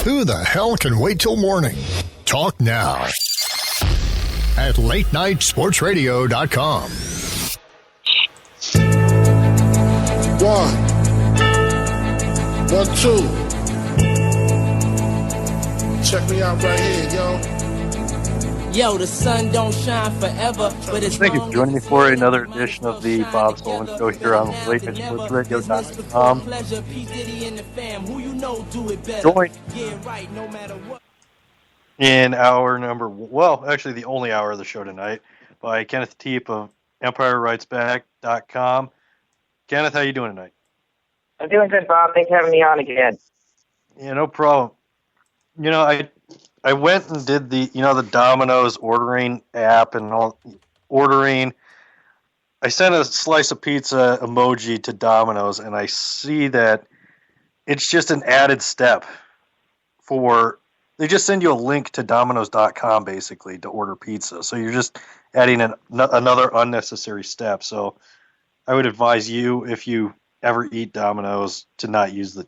Who the hell can wait till morning? Talk now at latenightsportsradio.com. 1, 2. Check me out right here, yo. Yo, the sun don't shine forever, but it's Thank you for joining me for another edition of the Bob Sullivan Show here on LateNightSportsRadio.com. Joined in hour number, well, actually the only hour of the show tonight, by Kenneth Teep of EmpireWritesBack.com. Kenneth, how you doing tonight? I'm doing good, Bob. Thanks for having me on again. Yeah, no problem. You know, I went and did the Domino's ordering app and all ordering. I sent a slice of pizza emoji to Domino's, and I see that it's just an added step they just send you a link to Domino's.com basically to order pizza. So you're just adding another unnecessary step. So I would advise you, if you ever eat Domino's, to not use the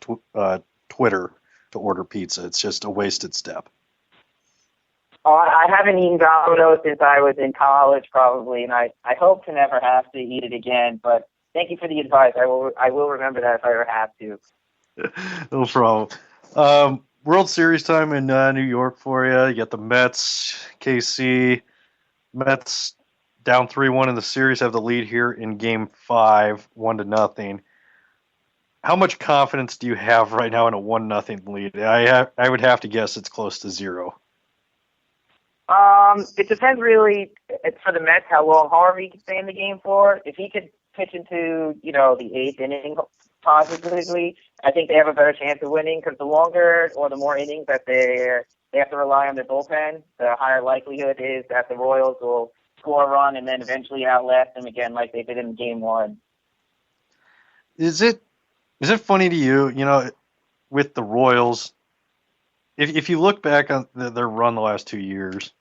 Twitter to order pizza. It's just a wasted step. Oh, I haven't eaten Domino's since I was in college, probably, and I hope to never have to eat it again. But thank you for the advice. I will remember that if I ever have to. No problem. World Series time in New York for you. You got the Mets, KC. Mets down 3-1 in the series, have the lead here in Game 5, 1-0. How much confidence do you have right now in a 1-0 lead? I would have to guess it's close to 0. It depends really for the Mets how long Harvey can stay in the game for. If he could pitch into, the 8th inning positively, I think they have a better chance of winning, because the longer or the more innings that they have to rely on their bullpen, the higher likelihood is that the Royals will score a run and then eventually outlast them again like they did in Game 1. Is it funny to you, with the Royals, if you look back on their run the last 2 years,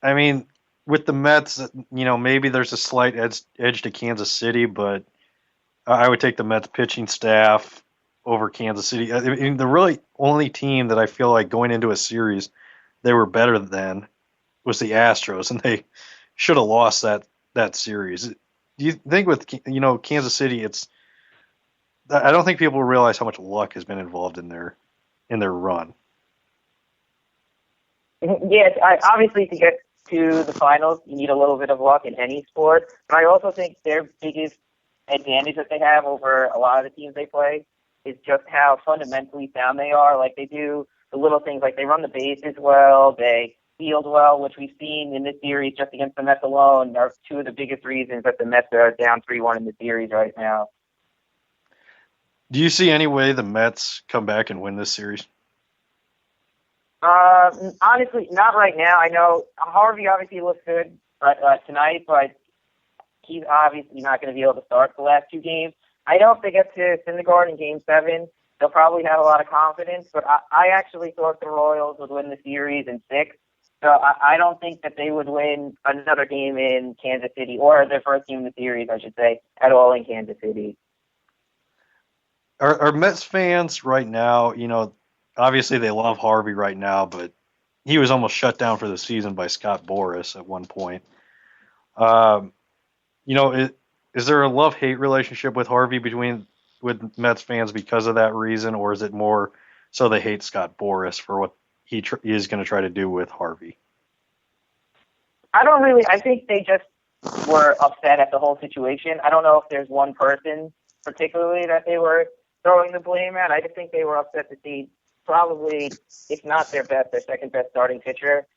I mean, with the Mets, maybe there's a slight edge to Kansas City, but I would take the Mets pitching staff over Kansas City. I mean, the really only team that I feel like going into a series they were better than was the Astros, and they should have lost that series. Do you think with Kansas City, I don't think people realize how much luck has been involved in their run. Yes, obviously to get to the finals, you need a little bit of luck in any sport. But I also think their biggest advantage that they have over a lot of the teams they play is just how fundamentally sound they are. Like, they do the little things, like they run the bases well, they field well, which we've seen in this series just against the Mets alone are two of the biggest reasons that the Mets are down 3-1 in the series right now. Do you see any way the Mets come back and win this series? Honestly, not right now. I know Harvey obviously looks good tonight, but he's obviously not going to be able to start the last 2 games. I know if they get to Syndergaard in Game 7, they'll probably have a lot of confidence, but I actually thought the Royals would win the series in 6. So I don't think that they would win another game in Kansas City, or their first game in the series, I should say, at all in Kansas City. Are Mets fans right now, obviously they love Harvey right now, but he was almost shut down for the season by Scott Boras at one point. Is there a love-hate relationship with Harvey with Mets fans because of that reason, or is it more so they hate Scott Boras for what he is going to try to do with Harvey? I think they just were upset at the whole situation. I don't know if there's one person particularly that they were throwing the blame at. I just think they were upset to see probably, if not their second best starting pitcher.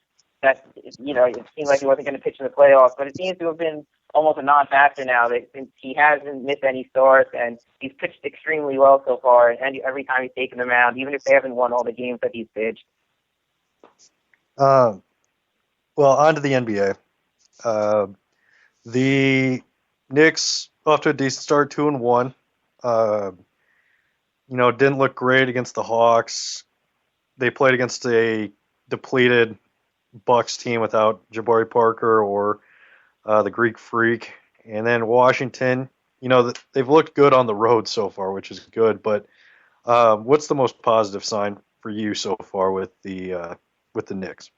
That, it seemed like he wasn't going to pitch in the playoffs, but it seems to have been almost a non-factor now. Since he hasn't missed any starts, and he's pitched extremely well so far, and every time he's taken them out, even if they haven't won all the games that he's pitched. Well, on to the NBA. The Knicks off to a decent start, 2-1. Didn't look great against the Hawks. They played against a depleted Bucks team without Jabari Parker or the Greek Freak. And then Washington, they've looked good on the road so far, which is good. But what's the most positive sign for you so far with the Knicks?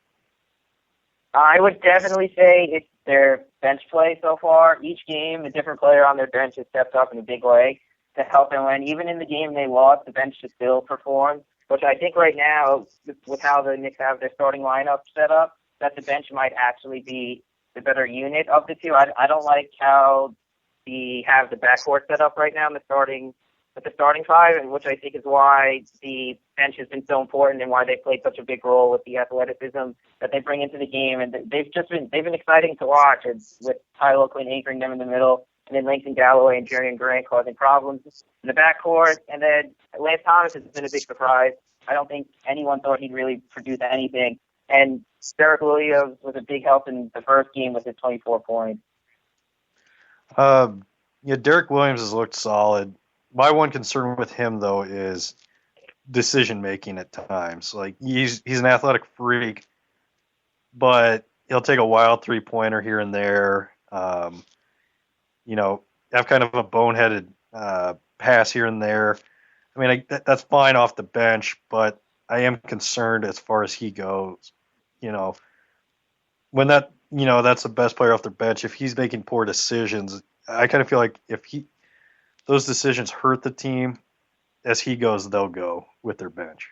I would definitely say it's their bench play so far. Each game, a different player on their bench has stepped up in a big way to help them win. Even in the game they lost, the bench just still performed, which I think right now, with how the Knicks have their starting lineup set up, that the bench might actually be the better unit of the two. I don't like how they have the backcourt set up right now in the starting five, and which I think is why the bench has been so important and why they played such a big role with the athleticism that they bring into the game. And they've been exciting to watch, with Tyler Quinn anchoring them in the middle, and then Langston Galloway and Jerry Grant causing problems in the backcourt. And then Lance Thomas has been a big surprise. I don't think anyone thought he'd really produce anything. And Derek Williams was a big help in the first game with his 24 points. Derek Williams has looked solid. My one concern with him, though, is decision making at times. Like, he's an athletic freak, but he'll take a wild 3-pointer here and there. Have kind of a boneheaded pass here and there. I mean, that's fine off the bench, but I am concerned as far as he goes. When that's the best player off their bench, if he's making poor decisions, I kind of feel like if those decisions hurt the team, as he goes, they'll go with their bench.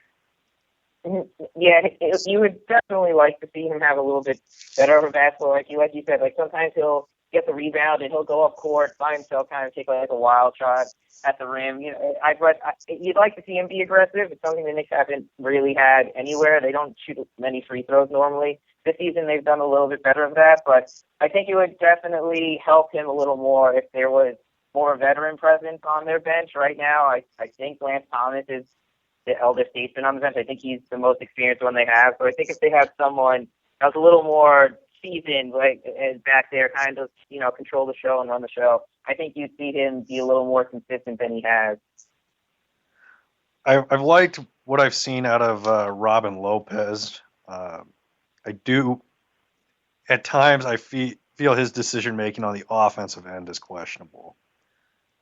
Yeah, you would definitely like to see him have a little bit better of a basketball. Like you said, like sometimes he'll get the rebound and he'll go up court by himself, kind of take like a wild shot at the rim. You'd like to see him be aggressive. It's something the Knicks haven't really had anywhere. They don't shoot many free throws normally. This season they've done a little bit better of that, but I think it would definitely help him a little more if there was more veteran presence on their bench. Right now, I think Lance Thomas is the elder statesman on the bench. I think he's the most experienced one they have. So I think if they have someone that's a little more seasoned, like back there, kind of control the show and run the show, I think you'd see him be a little more consistent than he has. I've liked what I've seen out of Robin Lopez. I do. At times, I feel his decision making on the offensive end is questionable.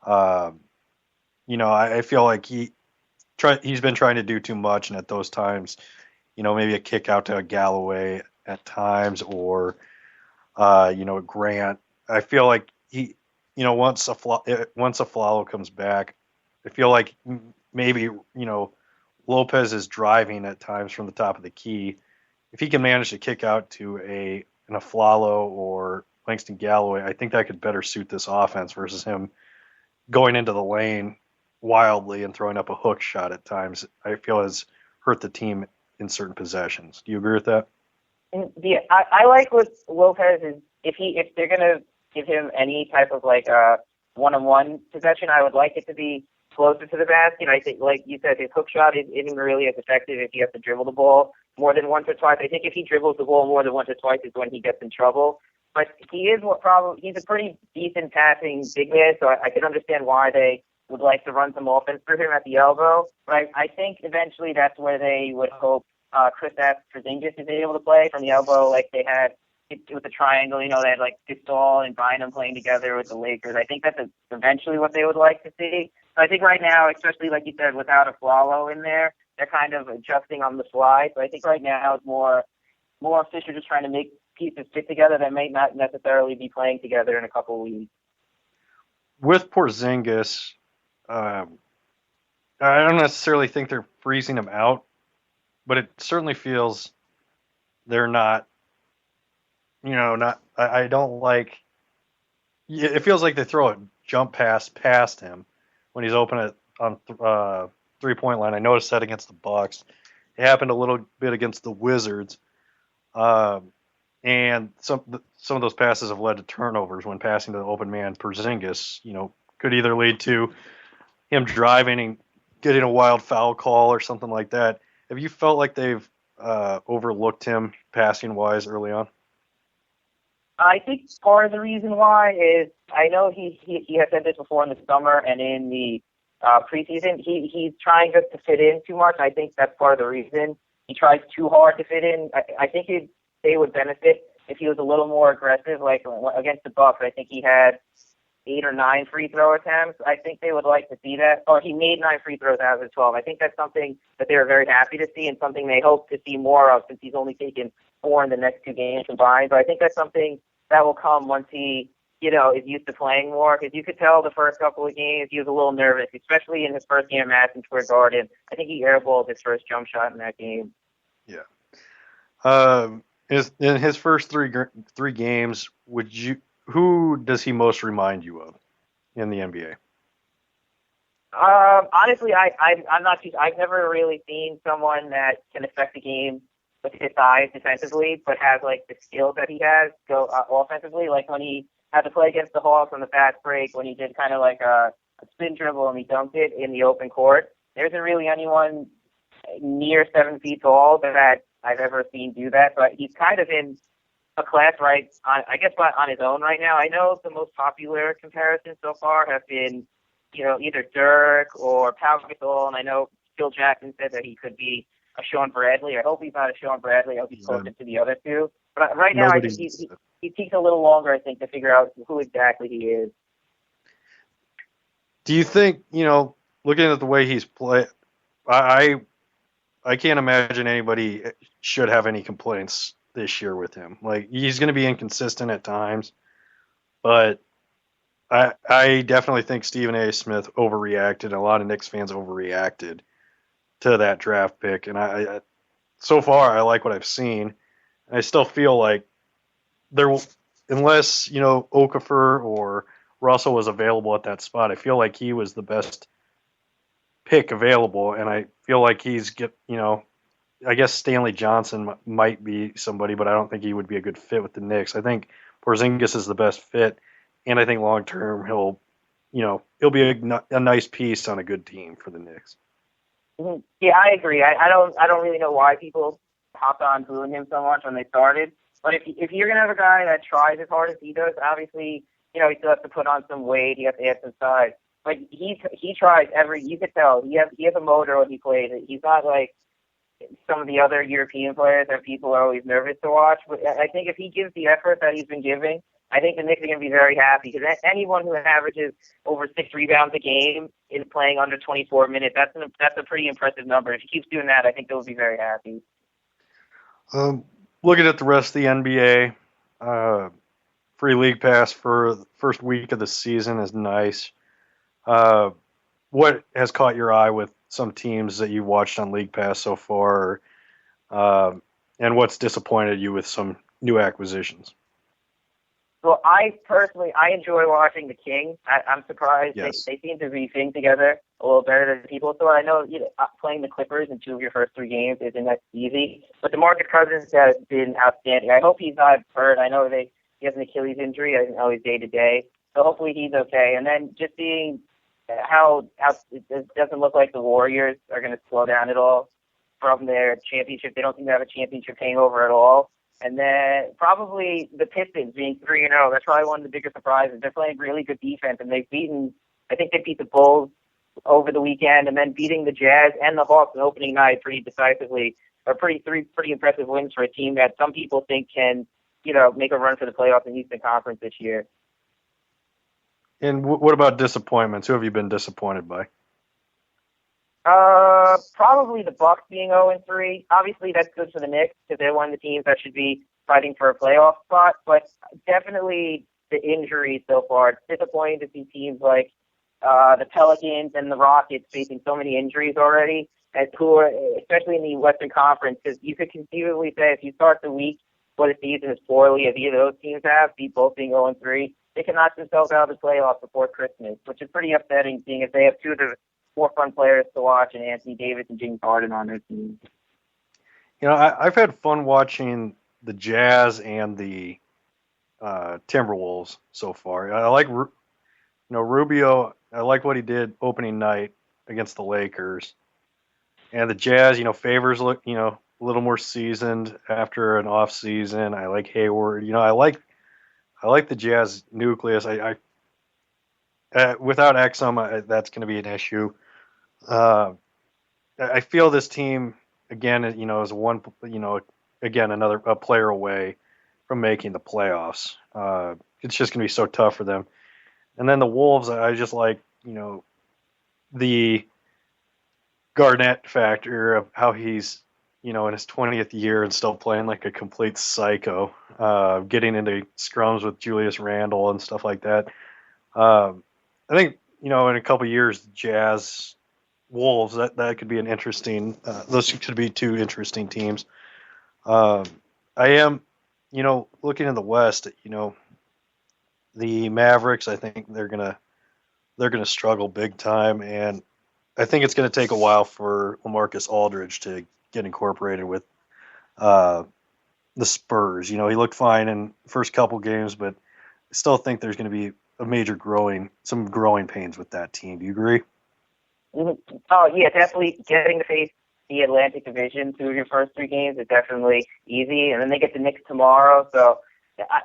I feel like he's been trying to do too much, and at those times, maybe a kick out to a Galloway at times, or Grant. I feel like once Aflalo comes back, I feel like maybe Lopez is driving at times from the top of the key. If he can manage to kick out to an Aflalo or Langston Galloway, I think that could better suit this offense versus him going into the lane wildly and throwing up a hook shot at times. I feel has hurt the team in certain possessions. Do you agree with that? Yeah, I like what Lopez is. If they're gonna give him any type of like one-on-one possession, I would like it to be closer to the basket. I think, like you said, his hook shot isn't really as effective if he has to dribble the ball more than once or twice. I think if he dribbles the ball more than once or twice is when he gets in trouble. But he's a pretty decent passing big man, so I can understand why they would like to run some offense through him at the elbow. But I think eventually that's where they would hope Kristaps Porzingis is able to play from the elbow, like they had with the triangle. They had like Gasol and Bynum playing together with the Lakers. I think that's eventually what they would like to see. So I think right now, especially like you said, without Aflalo in there, they're kind of adjusting on the fly. So I think right now it's more Fisher just trying to make pieces fit together that may not necessarily be playing together in a couple of weeks. With Porzingis, I don't necessarily think they're freezing him out, but it certainly feels they're not. I don't like. It feels like they throw a jump pass past him when he's open on 3-point line. I noticed that against the Bucks. It happened a little bit against the Wizards. And some of those passes have led to turnovers when passing to the open man. Porzingis, could either lead to him driving and getting a wild foul call or something like that. Have you felt like they've overlooked him passing-wise early on? I think part of the reason why is, I know he has said this before in the summer and in the preseason, he's trying just to fit in too much. I think that's part of the reason. He tries too hard to fit in. I think they would benefit if he was a little more aggressive, like against the Bucks. I think he had 8 or 9 free throw attempts. I think they would like to see that. Or he made 9 free throws out of the 12. I think that's something that they were very happy to see and something they hope to see more of since he's only taken 4 in the next 2 games combined. So I think that's something that will come once he, is used to playing more. Because you could tell the first couple of games he was a little nervous, especially in his first game at Madison Square Garden. I think he airballed his first jump shot in that game. Yeah. In his first three games, who does he most remind you of in the NBA? Honestly, I'm not too. I've never really seen someone that can affect the game with his size defensively, but has like the skills that he has go offensively. Like when he had to play against the Hawks on the fast break, when he did kind of like a spin dribble and he dunked it in the open court. There isn't really anyone near 7 feet tall that I've ever seen do that. But he's kind of in a class on his own right now. I know the most popular comparisons so far have been, either Dirk or Pau Gasol, and I know Phil Jackson said that he could be a Sean Bradley. I hope he's not a Sean Bradley. I hope he's closer to the other two. But right now, I think he takes a little longer, I think, to figure out who exactly he is. Do you think, looking at the way he's played, I can't imagine anybody should have any complaints this year with him. Like, he's going to be inconsistent at times, but I definitely think Stephen A. Smith overreacted. A lot of Knicks fans overreacted to that draft pick, and I so far I like what I've seen. I still feel like unless Okafor or Russell was available at that spot, I feel like he was the best pick available, and I feel like I guess Stanley Johnson might be somebody, but I don't think he would be a good fit with the Knicks. I think Porzingis is the best fit, and I think long term he'll be a nice piece on a good team for the Knicks. Mm-hmm. Yeah, I agree. I don't really know why people hopped on booing him so much when they started. But if you're gonna have a guy that tries as hard as he does, obviously he still has to put on some weight. He has to add some size. But he tries you could tell he has a motor when he plays. He's not like some of the other European players that people are always nervous to watch. But I think if he gives the effort that he's been giving, I think the Knicks are going to be very happy because anyone who averages over 6 rebounds a game is playing under 24 minutes. That's a pretty impressive number. If he keeps doing that, I think they'll be very happy. Looking at the rest of the NBA, free league pass for the first week of the season is nice. What has caught your eye with some teams that you watched on League Pass so far, and what's disappointed you with some new acquisitions? Well, I enjoy watching the Kings. I'm surprised they seem to be fitting together a little better than people thought. I know playing the Clippers in 2 of your first 3 games isn't that easy, but DeMarcus Cousins has been outstanding. I hope he's not hurt. I know he has an Achilles injury. I don't know he's day to day, so hopefully he's okay. And then just seeing how it doesn't look like the Warriors are going to slow down at all from their championship. They don't seem to have a championship hangover at all. And then probably the Pistons being 3-0. That's probably one of the biggest surprises. They're playing really good defense, and I think they beat the Bulls over the weekend, and then beating the Jazz and the Hawks on opening night pretty decisively. Three pretty impressive wins for a team that some people think can, make a run for the playoffs in the Eastern Conference this year. And what about disappointments? Who have you been disappointed by? Probably the Bucks being 0-3. Obviously, that's good for the Knicks because they're one of the teams that should be fighting for a playoff spot. But definitely the injuries so far. It's disappointing to see teams like the Pelicans and the Rockets facing so many injuries already, and who are especially in the Western Conference. Because you could conceivably say if you start the week what a season as poorly as either of those teams have, both being 0-3, they can knock themselves out of the playoffs before Christmas, which is pretty upsetting, seeing as they have 2 of the 4 fun players to watch, and Anthony Davis and James Harden on their team. I've had fun watching the Jazz and the Timberwolves so far. I like, Rubio. I like what he did opening night against the Lakers, and the Jazz. Favors look, a little more seasoned after an off season. I like Hayward. I like the Jazz nucleus. I without Exum, that's going to be an issue. I feel this team again, is another player away from making the playoffs. It's just going to be so tough for them. And then the Wolves, I just like, the Garnett factor of how he's, in his 20th year and still playing like a complete psycho, getting into scrums with Julius Randle and stuff like that. I think, in a couple of years, Jazz, Wolves, that could be an interesting, those could be two interesting teams. I am, looking in the West, the Mavericks, I think they're gonna struggle big time, and I think it's gonna take a while for LaMarcus Aldridge to get incorporated with the Spurs. He looked fine in the first couple games, but I still think there's going to be some growing pains with that team. Do you agree? Mm-hmm. Oh, yeah, definitely getting to face the Atlantic Division through your first three games is definitely easy. And then they get the Knicks tomorrow. So,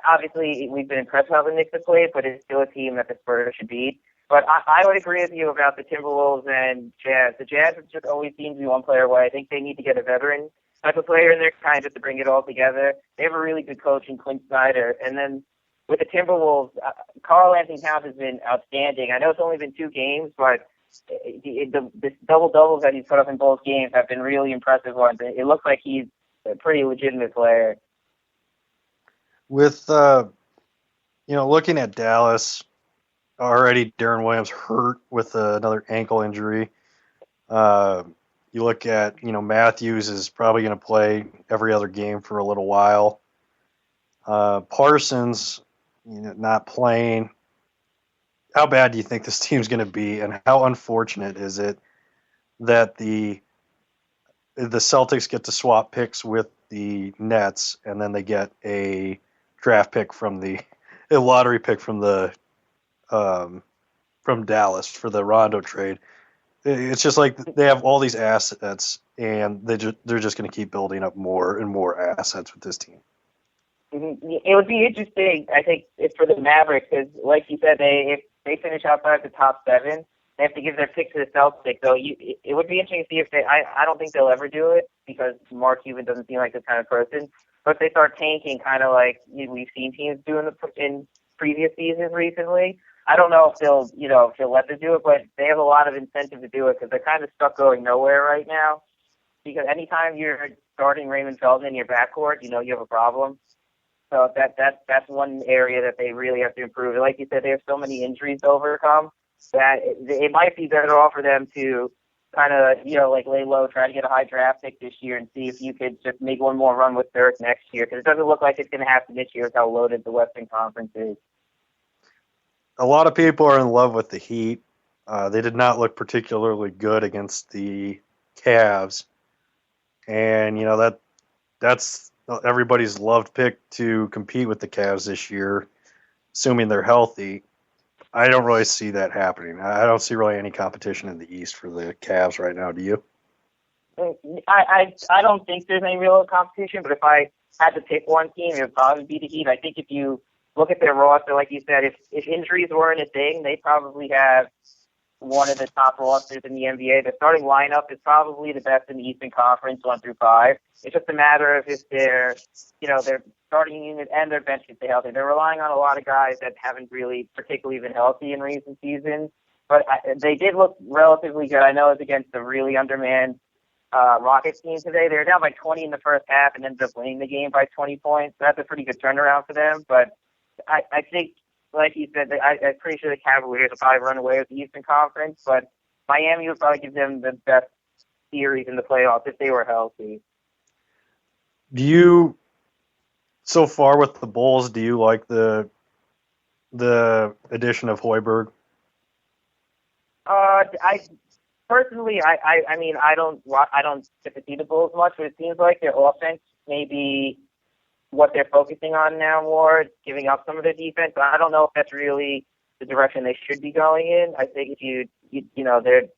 obviously, we've been impressed how the Knicks have played, but it's still a team that the Spurs should beat. But I would agree with you about the Timberwolves and Jazz. The Jazz have just always seemed to be one player away. I think they need to get a veteran type of player in there kind of just to bring it all together. They have a really good coach in Quinn Snyder. And then with the Timberwolves, Karl Anthony Towns has been outstanding. I know it's only been 2 games, but the double-doubles that he's put up in both games have been really impressive ones. It looks like he's a pretty legitimate player. With, looking at Dallas, already Deron Williams hurt with another ankle injury. You look at, Matthews is probably going to play every other game for a little while. Parsons, not playing. How bad do you think this team's going to be, and how unfortunate is it that the Celtics get to swap picks with the Nets, and then they get a draft pick a lottery pick from Dallas for the Rondo trade? It's just like they have all these assets, and they're just going to keep building up more and more assets with this team. It would be interesting, I think, if for the Mavericks, because like you said, if they finish outside the top 7, they have to give their pick to the Celtics. So it would be interesting to see if I don't think they'll ever do it because Mark Cuban doesn't seem like this kind of person. But if they start tanking, kind of like we've seen teams do in previous seasons recently, I don't know if they'll let them do it, but they have a lot of incentive to do it because they're kind of stuck going nowhere right now. Because anytime you're starting Raymond Felton in your backcourt, you have a problem. So that's one area that they really have to improve. Like you said, they have so many injuries to overcome that it might be better off for them to kind of, lay low, try to get a high draft pick this year and see if you could just make one more run with Dirk next year. Because it doesn't look like it's going to happen this year with how loaded the Western Conference is. A lot of people are in love with the Heat. They did not look particularly good against the Cavs. And, that's everybody's loved pick to compete with the Cavs this year, assuming they're healthy. I don't really see that happening. I don't see really any competition in the East for the Cavs right now. Do you? I don't think there's any real competition, but if I had to pick one team, it would probably be the Heat. I think if you look at their roster, like you said, if injuries weren't a thing, they probably have one of the top rosters in the NBA. The starting lineup is probably the best in the Eastern Conference, 1 through 5. It's just a matter of if their starting unit and their bench can stay healthy. They're relying on a lot of guys that haven't really particularly been healthy in recent seasons, but they did look relatively good. I know it's against a really undermanned Rockets team today. They were down by 20 in the first half and ended up winning the game by 20 points. That's a pretty good turnaround for them, but I think, like you said, I'm pretty sure the Cavaliers will probably run away with the Eastern Conference, but Miami would probably give them the best series in the playoffs if they were healthy. So far with the Bulls, do you like the addition of Hoiberg? Personally, I don't get to see the Bulls much, but it seems like their offense may be what they're focusing on now more, giving up some of their defense. But I don't know if that's really the direction they should be going in. I think if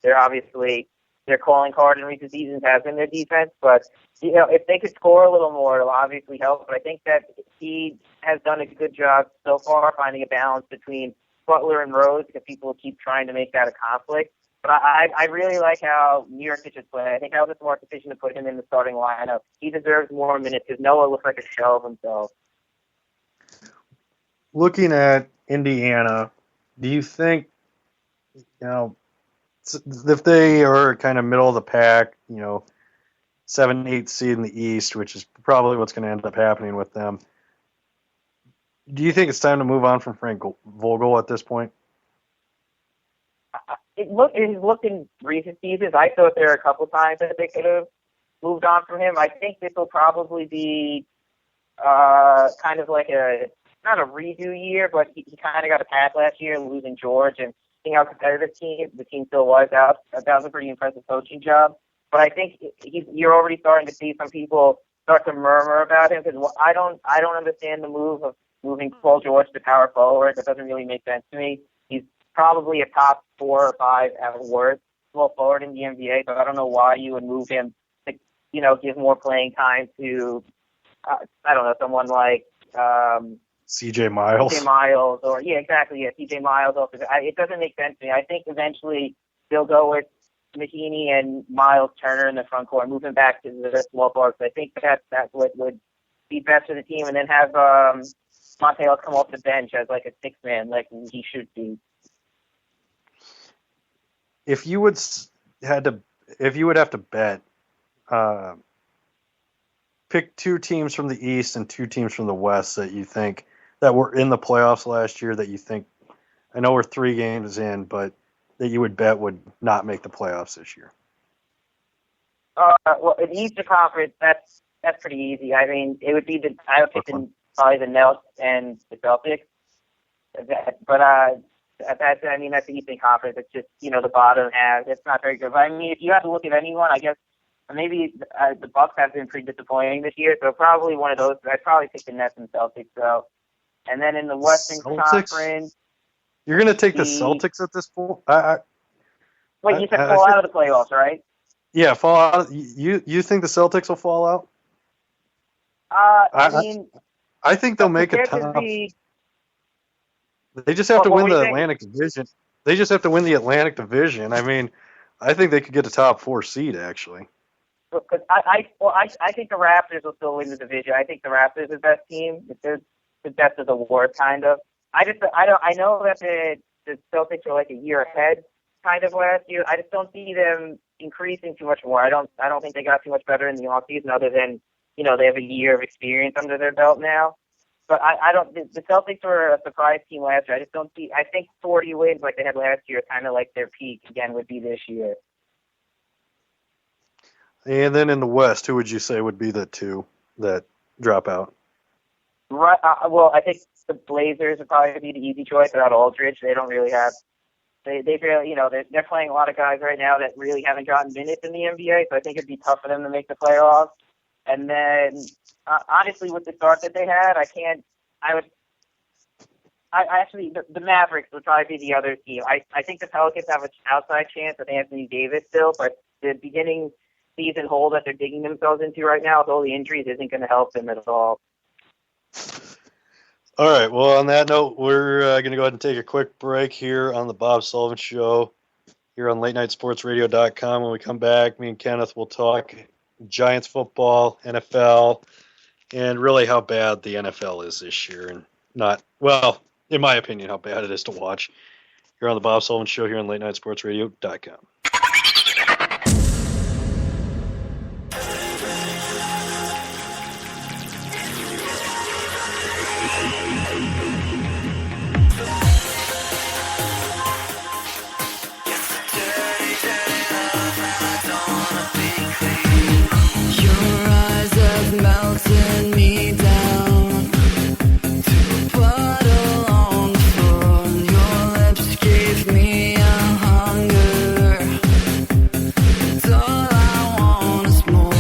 they're obviously their calling card in recent seasons has been their defense, but if they could score a little more, it'll obviously help. But I think that he has done a good job so far finding a balance between Butler and Rose because people keep trying to make that a conflict. But I really like how New York pitchers play. I think I was a smart decision to put him in the starting lineup. He deserves more minutes because Noah looks like a shell of himself. Looking at Indiana, do you think, if they are kind of middle of the pack, 7, 8 seed in the East, which is probably what's going to end up happening with them, do you think it's time to move on from Frank Vogel at this point? It looked in recent seasons. I thought there were a couple times that they could have moved on from him. I think this will probably be kind of like not a redo year, but he kind of got a pass last year losing George and seeing how competitive the team still was. That was a pretty impressive coaching job. But I think you're already starting to see some people start to murmur about him because I don't understand the move of moving Paul George to power forward. That doesn't really make sense to me. He's probably a top 4 or 5 at worst small forward in the NBA, so I don't know why you would move him to, give more playing time to, someone like CJ Miles. CJ Miles, CJ Miles. It doesn't make sense to me. I think eventually they'll go with Mahiney and Miles Turner in the front court, move him back to the small forward. I think that's what would be best for the team, and then have Monte Ellis come off the bench as like a 6-man, like he should be. If you would have to bet, pick 2 teams from the East and 2 teams from the West that you think that were in the playoffs last year that you think, I know we're 3 games in, but that you would bet would not make the playoffs this year. Well, in the Eastern Conference, that's pretty easy. I mean, it would be I would pick probably the Nets and the Celtics. That's the Eastern Conference. It's just, the bottom half. It's not very good. But, if you had to look at anyone, I guess maybe the Bucks have been pretty disappointing this year. So probably one of those. I'd probably pick the Nets and Celtics. So, and then in the Western Conference, you're going to take the Celtics at this point? Wait, you said fall out of the playoffs, right? Yeah, fall out. You think the Celtics will fall out? I think they'll make it tough. They just have to win the Atlantic Division. They just have to win the Atlantic Division. I mean, I think they could get a top 4 seed, actually. Because I think the Raptors will still win the division. I think the Raptors are the best team. They're the best of the war, kind of. I know that the Celtics are like a year ahead, kind of last year. I just don't see them increasing too much more. I don't think they got too much better in the offseason, other than they have a year of experience under their belt now. But I don't. The Celtics were a surprise team last year. I just don't see. I think 40 wins like they had last year, kind of like their peak again would be this year. And then in the West, who would you say would be the 2 that drop out? Right. Well, I think the Blazers would probably be the easy choice without Aldridge. They don't really have. They really, they're playing a lot of guys right now that really haven't gotten minutes in the NBA. So I think it'd be tough for them to make the playoffs. And then, honestly, with the start that they had, the Mavericks would probably be the other team. I think the Pelicans have an outside chance with Anthony Davis still, but the beginning season hole that they're digging themselves into right now with all the injuries isn't going to help them at all. All right. Well, on that note, we're going to go ahead and take a quick break here on the Bob Sullivan Show here on LateNightSportsRadio.com. When we come back, me and Kenneth will talk Giants football, NFL, and really how bad the NFL is this year, and in my opinion, how bad it is to watch. Here on the Bob Sullivan Show here on LateNightSportsRadio.com. Melting me down to a puddle on the floor. Your lips gave me a hunger. It's all I want is more.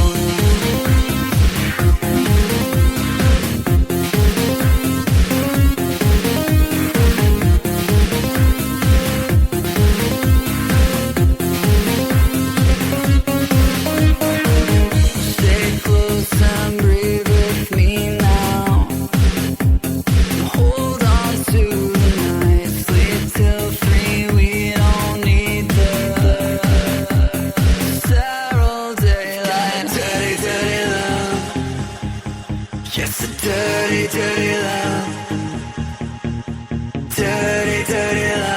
Stay close and breathe with me now. Hold on to the night. Sleep till 3. We don't need the sterile daylight. Dirty, dirty love. Yes, a dirty, dirty love. Dirty, dirty love.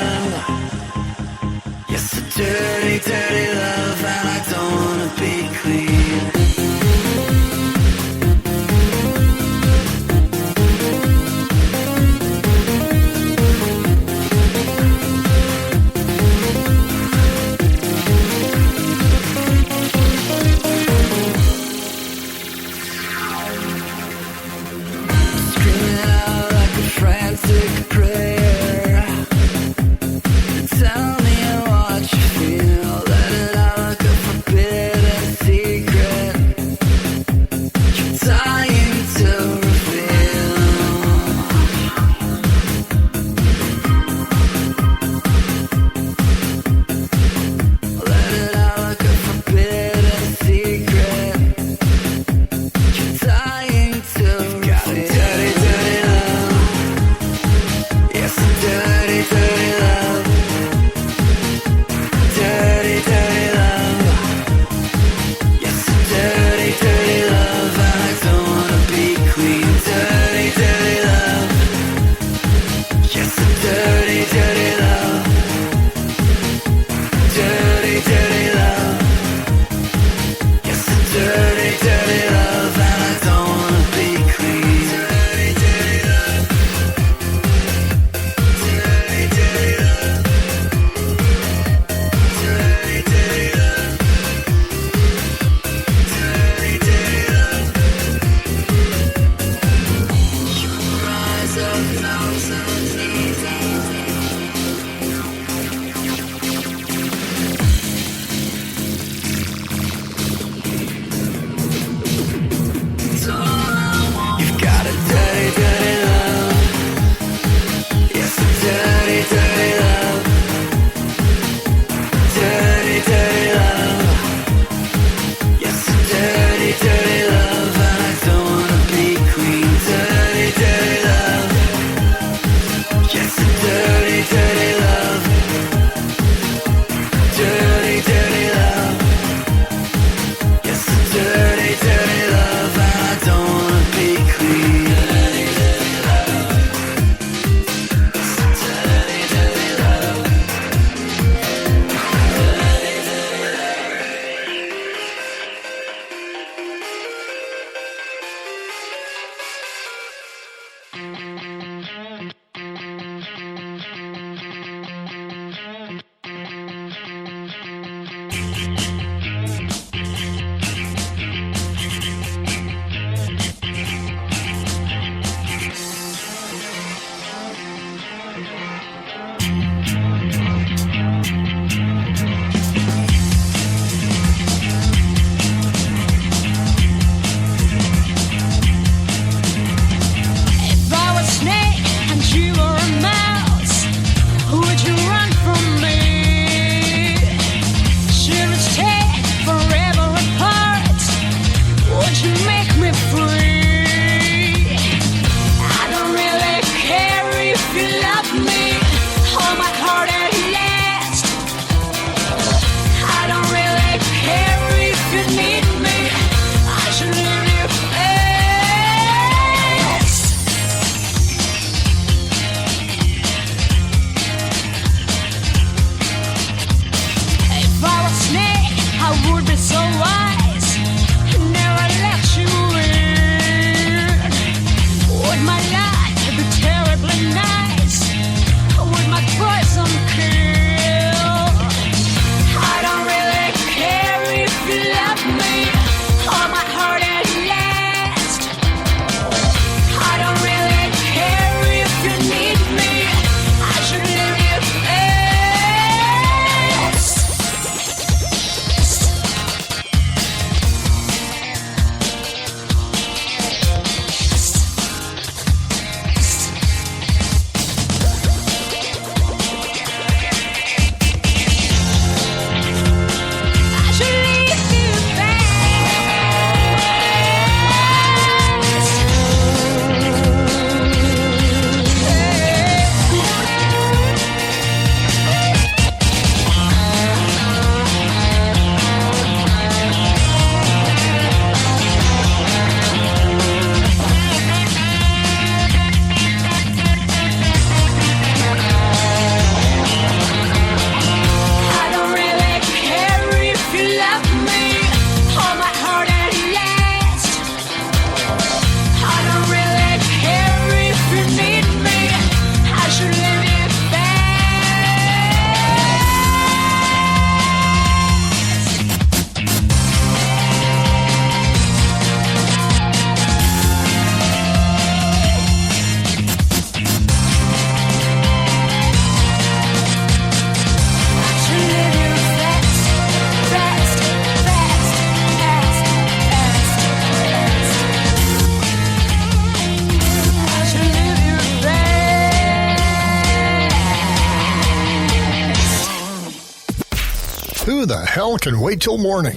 the hell can wait till morning?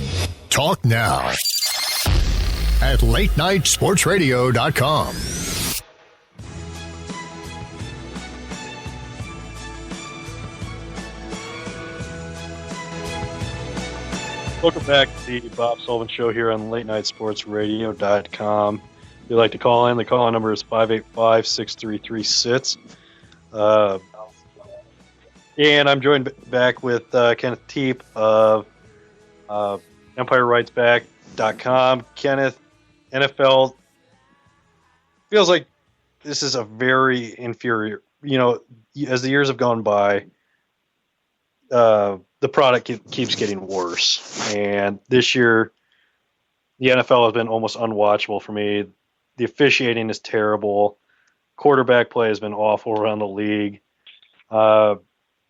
Talk now at latenightsportsradio.com. Welcome back to the Bob Sullivan Show here on latenightsportsradio.com. If you'd like to call in, the call-in number is 585-633-SITS. And I'm joined back with Kenneth Teep of EmpireRightsBack.com. Kenneth, NFL feels like this is a very inferior, as the years have gone by, the product keeps getting worse. And this year, the NFL has been almost unwatchable for me. The officiating is terrible. Quarterback play has been awful around the league.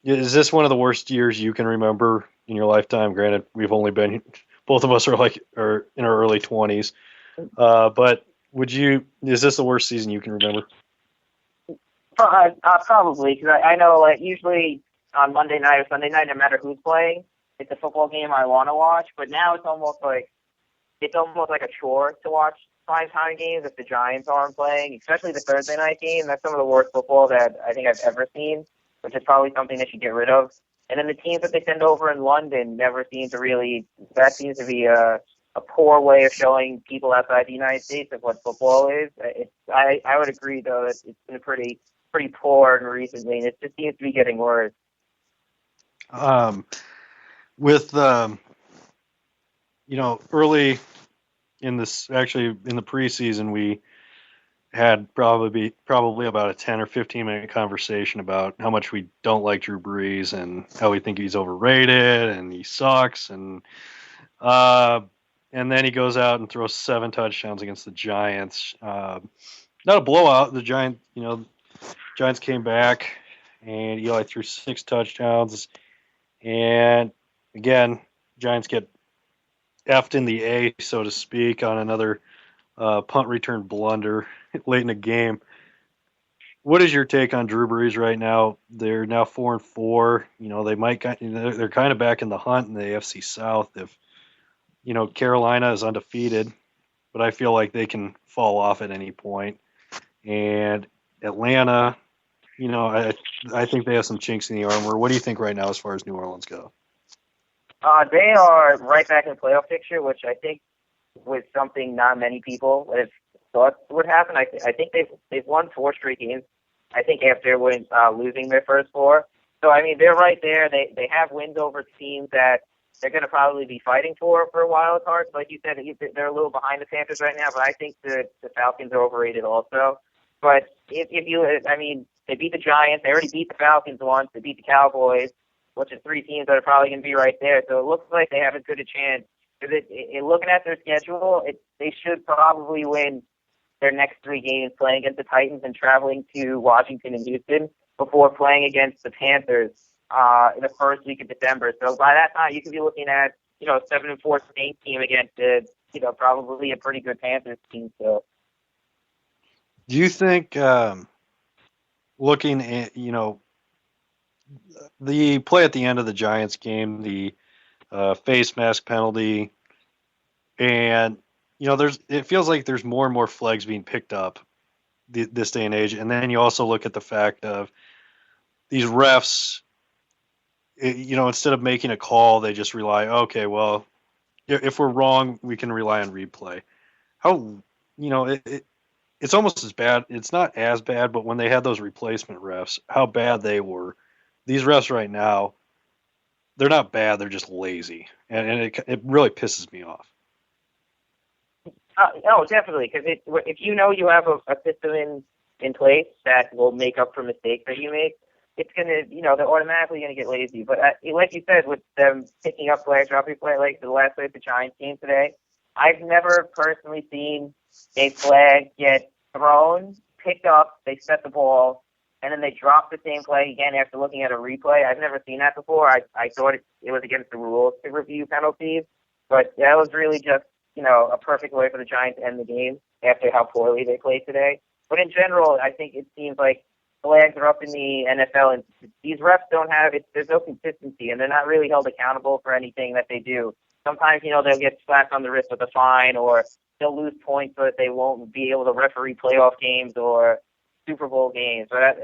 Is this one of the worst years you can remember in your lifetime? Granted, we've only been, both of us are in our early 20s. But is this the worst season you can remember? Probably, because I know, usually on Monday night or Sunday night, no matter who's playing, it's a football game I want to watch. But now it's almost like a chore to watch primetime games if the Giants aren't playing, especially the Thursday night game. That's some of the worst football that I think I've ever seen, which is probably something they should get rid of. And then the teams that they send over in London never seem to really. That seems to be a poor way of showing people outside the United States of what football is. I would agree though that it's been pretty poor recently, and it just seems to be getting worse. Early in this, actually in the preseason, we had probably about a 10 or 15 minute conversation about how much we don't like Drew Brees and how we think he's overrated and he sucks. And then he goes out and throws 7 touchdowns against the Giants. Not a blowout. The Giants came back and Eli threw 6 touchdowns. And again, Giants get effed in the A, so to speak, on another punt return blunder late in the game. What is your take on Drew Brees right now? They're now 4-4. They're kind of back in the hunt in the AFC South. If Carolina is undefeated, but I feel like they can fall off at any point. And Atlanta, I think they have some chinks in the armor. What do you think right now as far as New Orleans go? They are right back in the playoff picture, which I think was something not many people would have thought would happen. I think they've won 4 straight games. I think after losing their first 4. So I mean, they're right there. They have wins over teams that they're going to probably be fighting for a wild card. Like you said, they're a little behind the Panthers right now, but I think the Falcons are overrated also. But they beat the Giants. They already beat the Falcons once. They beat the Cowboys, which is 3 teams that are probably going to be right there. So it looks like they have as good a chance. Looking at their schedule, they should probably win their next 3 games, playing against the Titans and traveling to Washington and Houston before playing against the Panthers in the first week of December. So by that time, you could be looking at a 7-4 Saints team against probably a pretty good Panthers team. So, do you think, looking at the play at the end of the Giants game, the face mask penalty, and it feels like there's more and more flags being picked up this day and age. And then you also look at the fact of these refs, instead of making a call, they just rely, okay, well, if we're wrong, we can rely on replay. It's almost as bad. It's not as bad, but when they had those replacement refs, how bad they were. These refs right now, they're not bad. They're just lazy, and it really pisses me off. No, definitely, because if you have a system in place that will make up for mistakes that you make, it's gonna, they're automatically gonna get lazy. But like you said, with them picking up flags, dropping flags, like the last play of the Giants game today, I've never personally seen a flag get thrown, picked up, they set the ball, and then they drop the same flag again after looking at a replay. I've never seen that before. I thought it was against the rules to review penalties, but that was really just, a perfect way for the Giants to end the game after how poorly they played today. But in general, I think it seems like flags are up in the NFL, and these refs don't have it. There's no consistency, and they're not really held accountable for anything that they do. Sometimes, they'll get slapped on the wrist with a fine, or they'll lose points so that they won't be able to referee playoff games or Super Bowl games. But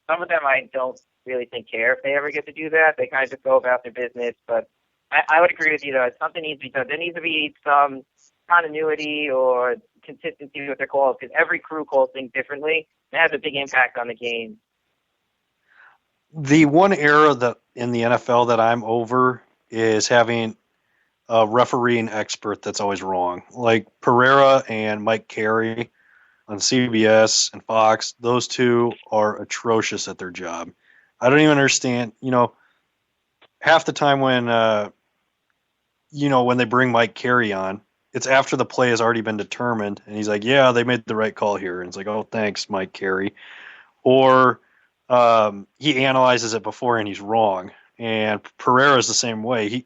some of them I don't really think care if they ever get to do that. They kind of just go about their business. But I would agree with you, though. Something needs to be done. There needs to be some continuity or consistency with their calls, because every crew calls things differently. It has a big impact on the game. The one era that in the NFL that I'm over is having a refereeing expert that's always wrong. Like Pereira and Mike Carey on CBS and Fox, those two are atrocious at their job. I don't even understand, half the time when they bring Mike Carey on, it's after the play has already been determined, and he's like, yeah, they made the right call here. And it's like, oh, thanks, Mike Carey. Or he analyzes it before and he's wrong. And Pereira is the same way.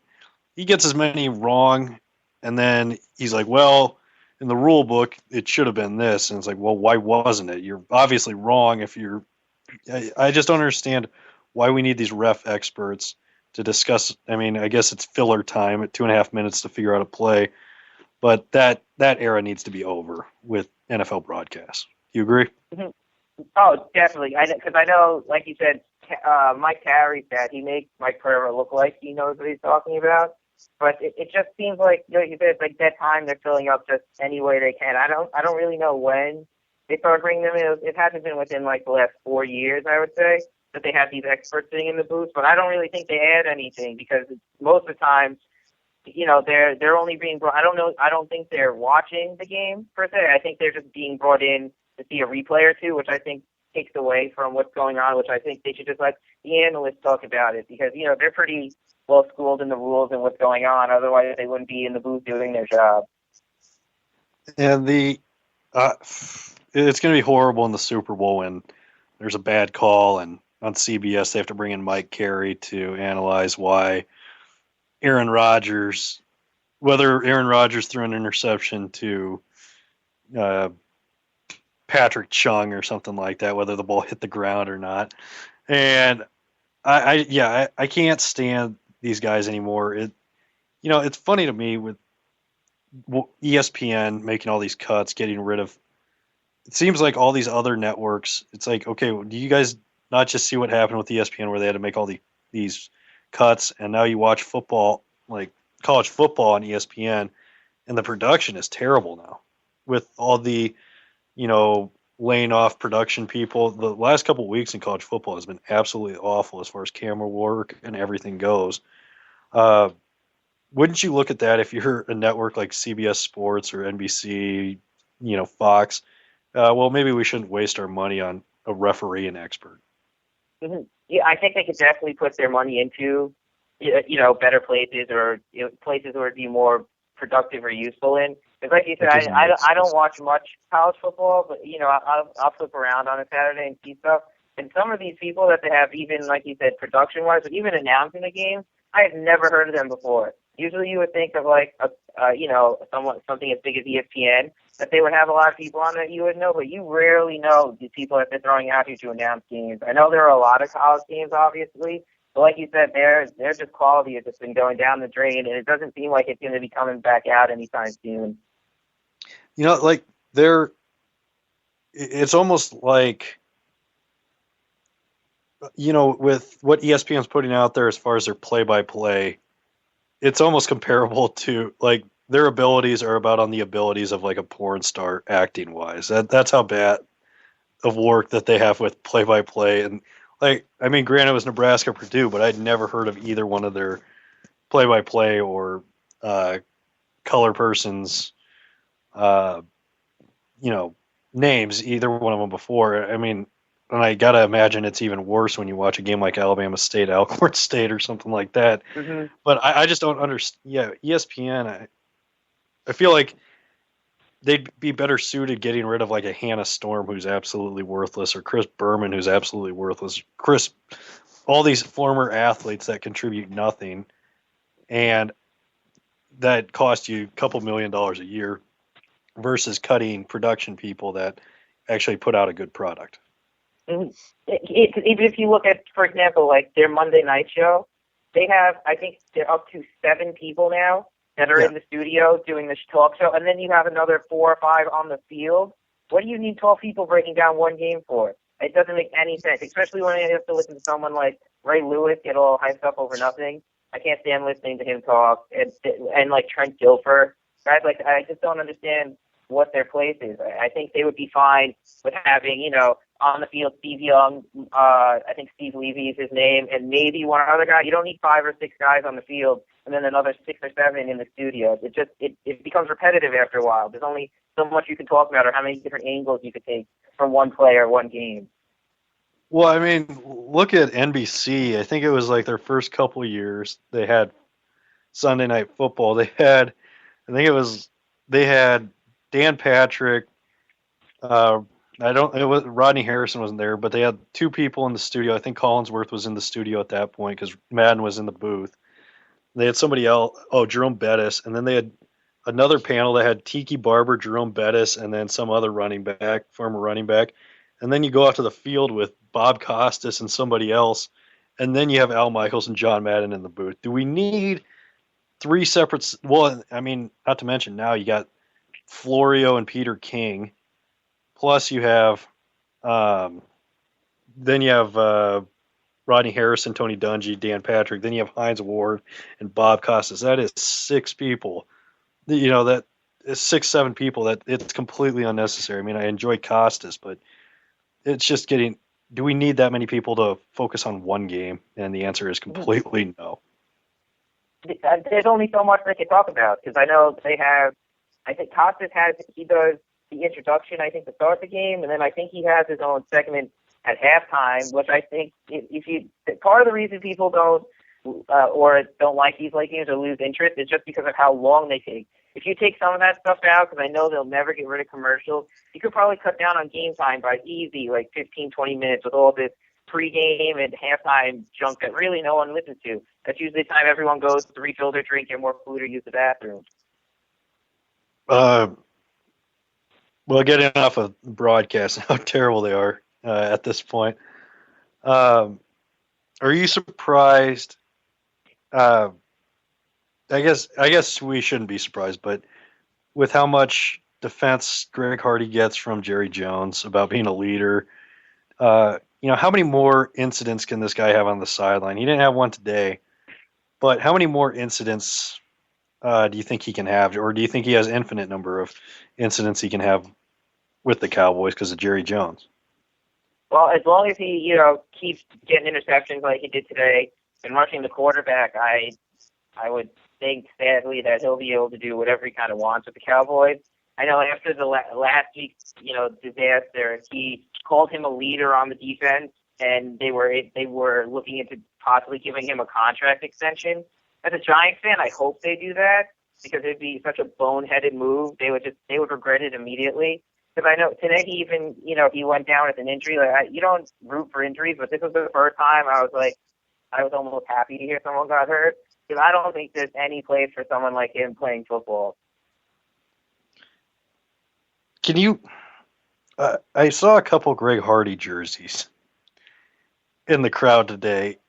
He gets as many wrong, and then he's like, well, in the rule book, it should have been this. And it's like, well, why wasn't it? You're obviously wrong if you're – I just don't understand why we need these ref experts to discuss. I mean, I guess it's filler time at 2.5 minutes to figure out a play. But that era needs to be over with NFL broadcasts. You agree? Mm-hmm. Oh, definitely. Because I know, like you said, Mike Carey said he makes Mike Pereira look like he knows what he's talking about. But it just seems like, you said, it's like that time they're filling up just any way they can. I don't really know when they started bringing them in. It hasn't been within like the last 4 years, I would say, that they have these experts sitting in the booth. But I don't really think they add anything, because most of the time, they're only being brought. I don't think they're watching the game per se. I think they're just being brought in to see a replay or two, which I think takes away from what's going on, which I think they should just let the analysts talk about it, because, they're pretty well schooled in the rules and what's going on. Otherwise, they wouldn't be in the booth doing their job. And it's going to be horrible in the Super Bowl when there's a bad call, and on CBS they have to bring in Mike Carey to analyze why whether Aaron Rodgers threw an interception to Patrick Chung or something like that, whether the ball hit the ground or not. And I can't stand these guys anymore. It's funny to me with ESPN making all these cuts, getting rid of. It seems like all these other networks. It's like, okay, do you guys not just see what happened with ESPN, where they had to make all these cuts, and now you watch football, like college football on ESPN, and the production is terrible now with all the, laying off production people. The last couple of weeks in college football has been absolutely awful as far as camera work and everything goes. Wouldn't you look at that if you're a network like CBS Sports or NBC, Fox? Well, maybe we shouldn't waste our money on a referee and expert. Mm-hmm. Yeah, I think they could definitely put their money into, better places, or places where it'd be more productive or useful in. Because like you said, I don't watch much college football, but, I'll flip around on a Saturday and see stuff. And some of these people that they have, even, like you said, production-wise, but even announcing the game, I have never heard of them before. Usually you would think of, like, something as big as ESPN, that they would have a lot of people on that you would know, but you rarely know the people that they're throwing out here to announce games. I know there are a lot of college games, obviously, but like you said, their just quality has just been going down the drain, and it doesn't seem like it's going to be coming back out anytime soon. It's almost like, with what ESPN's putting out there as far as their play-by-play, it's almost comparable to, like, their abilities are about on the abilities of, like, a porn star acting-wise. That's how bad of work that they have with play-by-play. And, granted, it was Nebraska Purdue, but I'd never heard of either one of their play-by-play or color persons, names, either one of them before. And I got to imagine it's even worse when you watch a game like Alabama State, Alcorn State, or something like that. Mm-hmm. But I just don't understand. Yeah, ESPN, I feel like they'd be better suited getting rid of, like, a Hannah Storm, who's absolutely worthless, or Chris Berman, who's absolutely worthless. All these former athletes that contribute nothing, and that cost you a couple $1 million a year, versus cutting production people that actually put out a good product. Even if you look at, for example, like their Monday night show, they have, I think they're up to 7 people now that are in the studio doing this talk show, and then you have another 4 or 5 on the field. What do you need 12 people breaking down one game for? It doesn't make any sense, especially when you have to listen to someone like Ray Lewis get all hyped up over nothing. I can't stand listening to him talk, and like Trent Dilfer. Guys, like, I just don't understand what their place is. I think they would be fine with having, on the field, Steve Young, I think Steve Levy is his name, and maybe one other guy. You don't need 5 or 6 guys on the field and then another 6 or 7 in the studio. It becomes repetitive after a while. There's only so much you can talk about or how many different angles you could take from one player, one game. Well, I mean, look at NBC. I think it was like their first couple of years. They had Sunday Night Football. They had Dan Patrick. Rodney Harrison wasn't there, but they had 2 people in the studio. I think Collinsworth was in the studio at that point because Madden was in the booth. They had somebody else, Jerome Bettis, and then they had another panel that had Tiki Barber, Jerome Bettis, and then some other former running back. And then you go out to the field with Bob Costas and somebody else, and then you have Al Michaels and John Madden in the booth. Do we need 3 separate? Well, I mean, not to mention now you got Florio and Peter King, plus you have, then you have Rodney Harrison, Tony Dungy, Dan Patrick. Then you have Hines Ward and Bob Costas. That is 6 people. That is 6, 7 people. That it's completely unnecessary. I mean, I enjoy Costas, but it's just getting. Do we need that many people to focus on one game? And the answer is completely no. There's only so much they can talk about because I know they have. I think Costas he does the introduction, I think, to start the game, and then I think he has his own segment at halftime, which I think part of the reason people don't like these late games or lose interest is just because of how long they take. If you take some of that stuff out, because I know they'll never get rid of commercials, you could probably cut down on game time by easy, like 15, 20 minutes with all this pregame and halftime junk that really no one listens to. That's usually the time everyone goes to refill their drink, get more food, or use the bathroom. Well, getting off of broadcast, how terrible they are at this point. Are you surprised? I guess we shouldn't be surprised, but with how much defense Greg Hardy gets from Jerry Jones about being a leader, how many more incidents can this guy have on the sideline? He didn't have one today, but how many more incidents do you think he can have, or do you think he has infinite number of incidents he can have with the Cowboys because of Jerry Jones? Well, as long as he, keeps getting interceptions like he did today and rushing the quarterback, I would think, sadly, that he'll be able to do whatever he kind of wants with the Cowboys. I know after the last week's, disaster, he called him a leader on the defense, and they were looking into possibly giving him a contract extension. As a Giants fan, I hope they do that because it'd be such a boneheaded move. They would regret it immediately. Because I know today he even, he went down with an injury. You don't root for injuries, but this was the first time I was almost happy to hear someone got hurt. Because I don't think there's any place for someone like him playing football. Can you? I saw a couple Greg Hardy jerseys in the crowd today.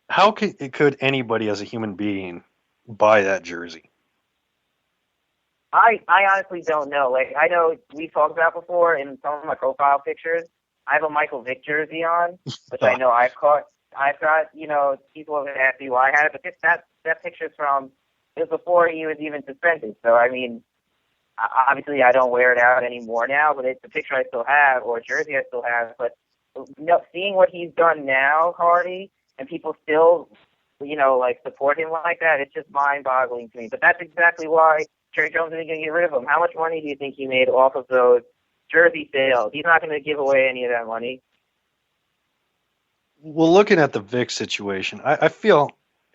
How could anybody as a human being buy that jersey? I honestly don't know. Like, I know we've talked about before in some of my profile pictures, I have a Michael Vick jersey on, which I know I've got, people have asked me why I had it, but that picture's it was before he was even suspended. So, I mean, obviously I don't wear it out anymore now, but it's a picture I still have, or a jersey I still have. But, seeing what he's done now, Hardy, and people still, support him like that, it's just mind-boggling to me. But that's exactly why Jerry Jones isn't going to get rid of him. How much money do you think he made off of those jersey sales? He's not going to give away any of that money. Well, looking at the Vic situation, I feel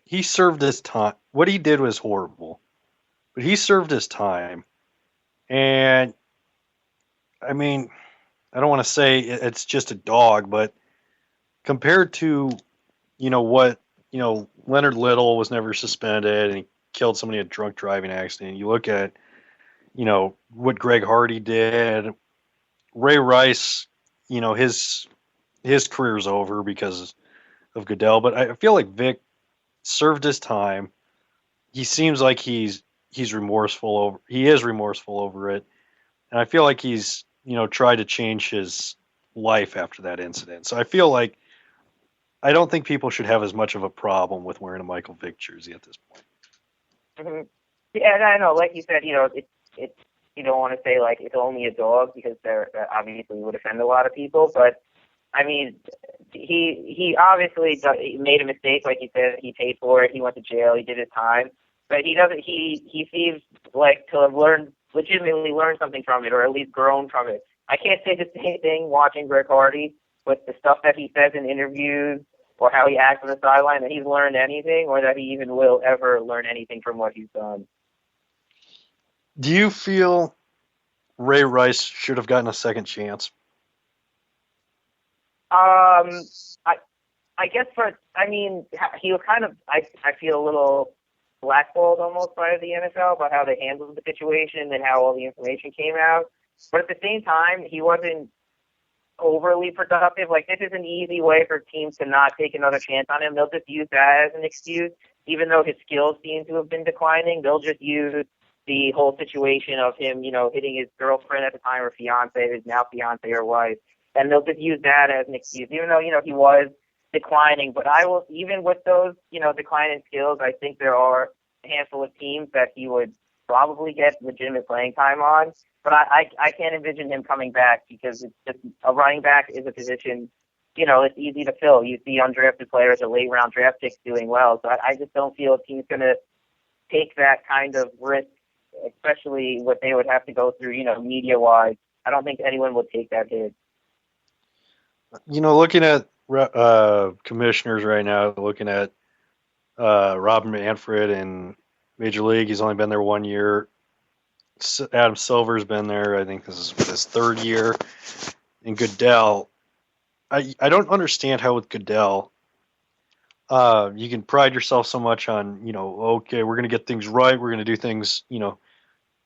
he served his time. What he did was horrible, but he served his time. And, I mean, I don't want to say it's just a dog, but compared to, Leonard Little was never suspended and he killed somebody in a drunk driving accident. You look at, what Greg Hardy did, Ray Rice, his his career's over because of Goodell, but I feel like Vic served his time. He seems like he is remorseful over it, and I feel like he's tried to change his life after that incident. So I feel like I don't think people should have as much of a problem with wearing a Michael Vick jersey at this point. Mm-hmm. Yeah, and I know, like you said, it's you don't want to say like it's only a dog because that obviously would offend a lot of people, but I mean, he obviously made a mistake, like you said. He paid for it. He went to jail. He did his time, but he doesn't. He seems like to have legitimately learned something from it, or at least grown from it. I can't say the same thing watching Greg Hardy with the stuff that he says in interviews or how he acts on the sideline, that he's learned anything, or that he even will ever learn anything from what he's done. Do you feel Ray Rice should have gotten a second chance? I guess he was kind of, I feel a little blackballed almost by the NFL about how they handled the situation and how all the information came out. But at the same time, he wasn't overly productive. Like, this is an easy way for teams to not take another chance on him. They'll just use that as an excuse. Even though his skills seem to have been declining, they'll just use the whole situation of him, hitting his girlfriend at the time, or fiance, his now fiance or wife. And they'll just use that as an excuse, even though, he was declining. But even with those, declining skills, I think there are a handful of teams that he would probably get legitimate playing time on. But I can't envision him coming back, because it's just, a running back is a position, it's easy to fill. You see undrafted players or late round draft picks doing well. So I just don't feel a team's going to take that kind of risk, especially what they would have to go through, media-wise. I don't think anyone would take that hit. Looking at commissioners right now, looking at Robin Manfred in Major League, he's only been there 1 year. Adam Silver's been there, I think this is his third year. And Goodell, I don't understand how with Goodell, you can pride yourself so much on, okay, we're going to get things right, we're going to do things,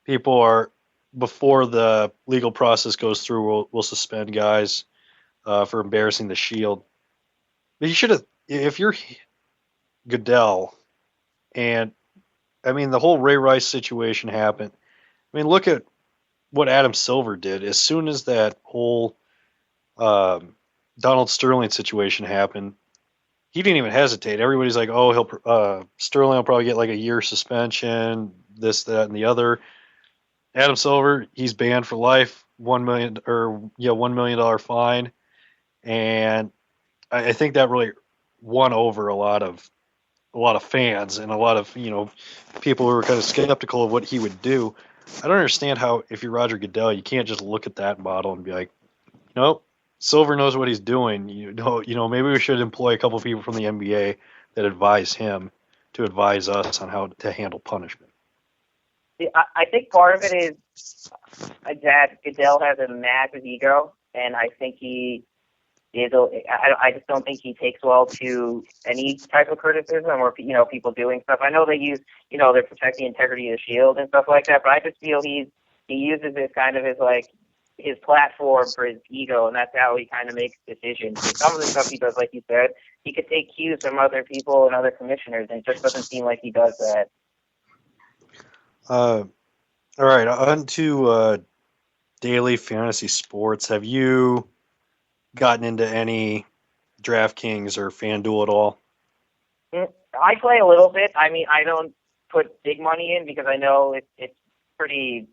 people are, before the legal process goes through, we'll suspend guys for embarrassing the Shield. But you should have, if you're Goodell, and the whole Ray Rice situation happened. Look at what Adam Silver did. As soon as that whole Donald Sterling situation happened, he didn't even hesitate. Everybody's like, "Oh, Sterling will probably get like a year suspension, this, that, and the other." Adam Silver, he's banned for life, $1 million fine. And I think that really won over a lot of fans and a lot of people who were kind of skeptical of what he would do. I don't understand how, if you're Roger Goodell, you can't just look at that model and be like, nope, Silver knows what he's doing. Maybe we should employ a couple of people from the NBA that advise him to advise us on how to handle punishment. I think part of it is that Goodell has a massive ego, and I think he is. I just don't think he takes well to any type of criticism or people doing stuff. I know they use they protect the integrity of the Shield and stuff like that, but I just feel he uses this kind of as like his platform for his ego, and that's how he kind of makes decisions. And some of the stuff he does, like you said, he could take cues from other people and other commissioners, and it just doesn't seem like he does that. All right, on to daily fantasy sports. Have you gotten into any DraftKings or FanDuel at all? I play a little bit. I don't put big money in because I know it's pretty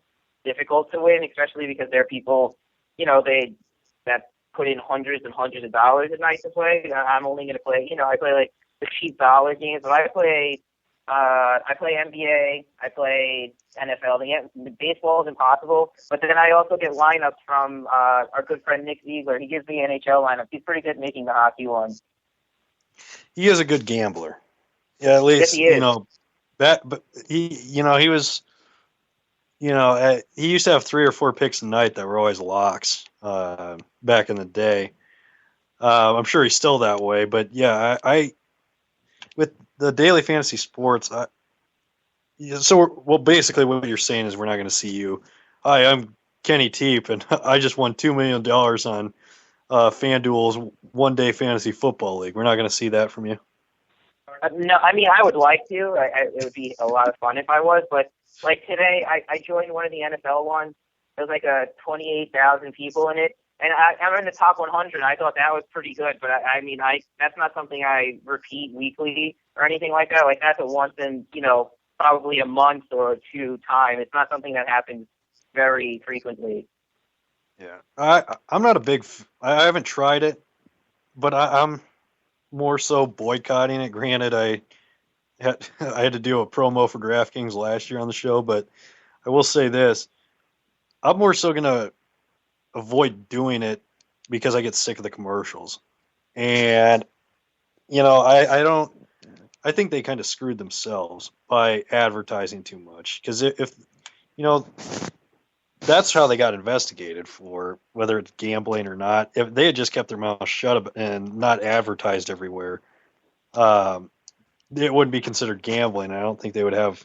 difficult to win, especially because there are people, that put in hundreds and hundreds of dollars a night to play. I'm only going to play, I play like the cheap dollar games, but I play NBA, I play NFL. The baseball is impossible, but then I also get lineups from our good friend Nick Ziegler. He gives me NHL lineups. He's pretty good at making the hockey ones. He is a good gambler. Yeah, at least, yes, he is. But he was, he used to have 3 or 4 picks a night that were always locks back in the day. I'm sure he's still that way, but yeah, I with the daily fantasy sports, basically what you're saying is we're not going to see you. Hi, I'm Kenny Teep, and I just won $2 million FanDuel's one-day fantasy football league. We're not going to see that from you. No, I mean, I would like to. It would be a lot of fun if I was, but like today, I joined one of the NFL ones. There's like 28,000 people in it, and I'm in the top 100. I thought that was pretty good, but I mean, that's not something I repeat weekly or anything like that. Like that's a once in, probably a month or two time. It's not something that happens very frequently. Yeah, I'm not a big. I haven't tried it, but I'm more so boycotting it. Granted, I had to do a promo for DraftKings last year on the show, but I will say this: I'm more so gonna avoid doing it because I get sick of the commercials, and I don't. I think they kind of screwed themselves by advertising too much because if that's how they got investigated for whether it's gambling or not. If they had just kept their mouth shut and not advertised everywhere, it wouldn't be considered gambling. I don't think they would have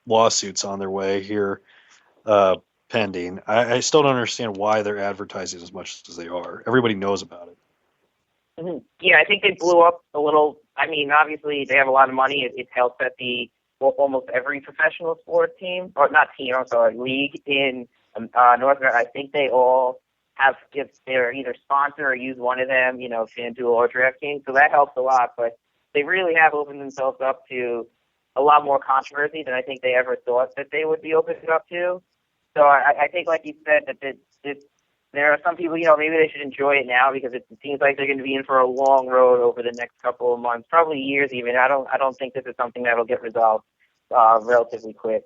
lawsuits on their way here pending. I still don't understand why they're advertising as much as they are. Everybody knows about it. Mm-hmm. Yeah, I think they blew up a little. I mean, obviously they have a lot of money. It helps that almost every professional sports team, or not team, I'm sorry, league in North America, I think they all have, if they're either sponsor or use one of them, FanDuel or DraftKings, so that helps a lot. But they really have opened themselves up to a lot more controversy than I think they ever thought that they would be opened up to. So I think, like you said, that there are some people, maybe they should enjoy it now because it seems like they're going to be in for a long road over the next couple of months, probably years even. I don't think this is something that will get resolved relatively quick.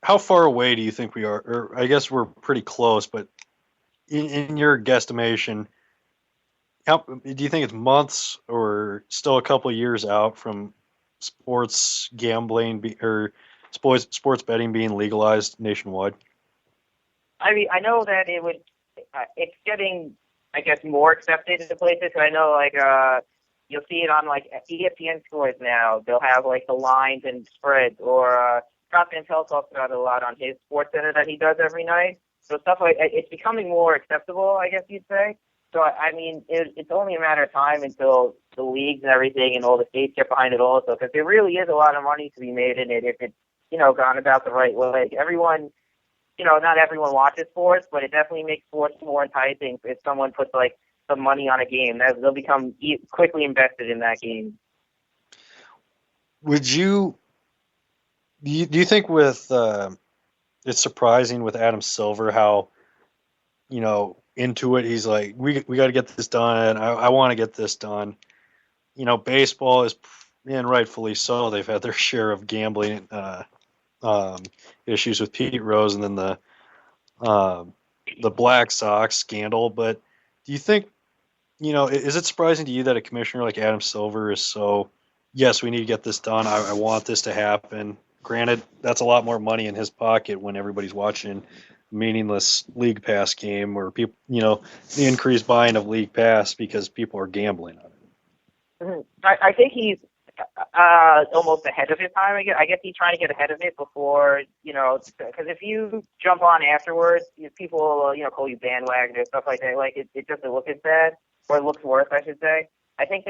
How far away do you think we are? Or I guess we're pretty close, but in your guesstimation, do you think it's months or still a couple of years out from sports gambling or sports betting being legalized nationwide? I mean, I know that it's getting, I guess, more accepted into places. I know, like, you'll see it on, like, ESPN scores now. They'll have, like, the lines and spreads, or Scott Santel talks about it a lot on his Sports Center that he does every night. So stuff like it's becoming more acceptable, I guess you'd say. So, I mean, it's only a matter of time until the leagues and everything and all the states get behind it also, because there really is a lot of money to be made in it if it's, gone about the right way. Everyone, not everyone watches sports, but it definitely makes sports more enticing if someone puts, like, some money on a game. They'll become quickly invested in that game. Do you think with it's surprising with Adam Silver how into it he's like we got to get this done. I want to get this done. Baseball is, and rightfully so, they've had their share of gambling issues with Pete Rose and then the Black Sox scandal. But do you think is it surprising to you that a commissioner like Adam Silver is so, yes, we need to get this done. I want this to happen. Granted, that's a lot more money in his pocket when everybody's watching a meaningless League Pass game where people, the increased buying of League Pass because people are gambling on it. Mm-hmm. I think he's almost ahead of his time. I guess he's trying to get ahead of it before, because if you jump on afterwards, people will, call you bandwagon or stuff like that. Like it doesn't look as bad, or it looks worse, I should say. I think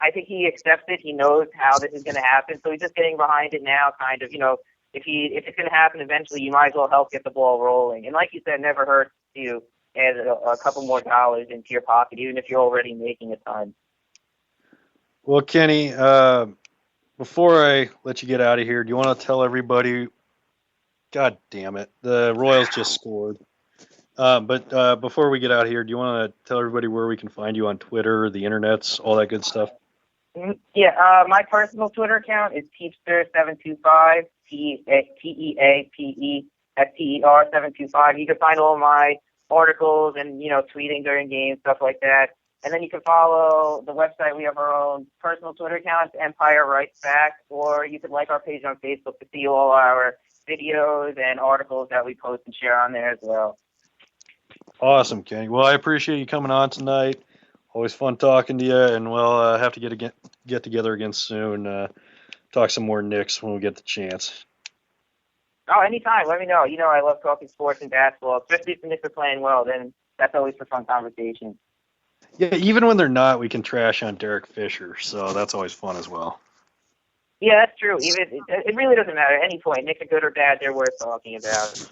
I think he accepts it. He knows how this is going to happen, so he's just getting behind it now. Kind of, if it's going to happen eventually, you might as well help get the ball rolling. And like you said, it never hurts to add a couple more dollars into your pocket, even if you're already making a ton. Well, Kenny, before I let you get out of here, do you want to tell everybody? God damn it, the Royals just scored. But before we get out of here, do you want to tell everybody where we can find you on Twitter, the internets, all that good stuff? Yeah, my personal Twitter account is Teapster725, TEAPESTER725. You can find all my articles and, tweeting during games, stuff like that. And then you can follow the website. We have our own personal Twitter account, Empire Writes Back, or you could like our page on Facebook to see all our videos and articles that we post and share on there as well. Awesome, Kenny. Well, I appreciate you coming on tonight. Always fun talking to you, and we'll have to get together again soon. Talk some more Knicks when we get the chance. Oh, anytime. Let me know. I love talking sports and basketball, especially if the Knicks are playing well. Then that's always for fun conversation. Yeah, even when they're not, we can trash on Derek Fisher, so that's always fun as well. Yeah, that's true. Even it really doesn't matter at any point. Nick's a good or bad, they're worth talking about.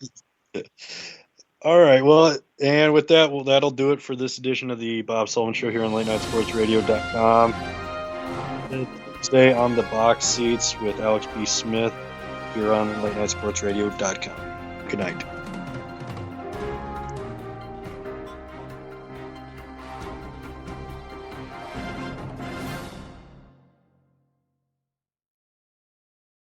All right, well, and with that, that'll do it for this edition of the Bob Sullivan Show here on LateNightSportsRadio.com. Stay on the box seats with Alex B. Smith here on LateNightSportsRadio.com. Good night.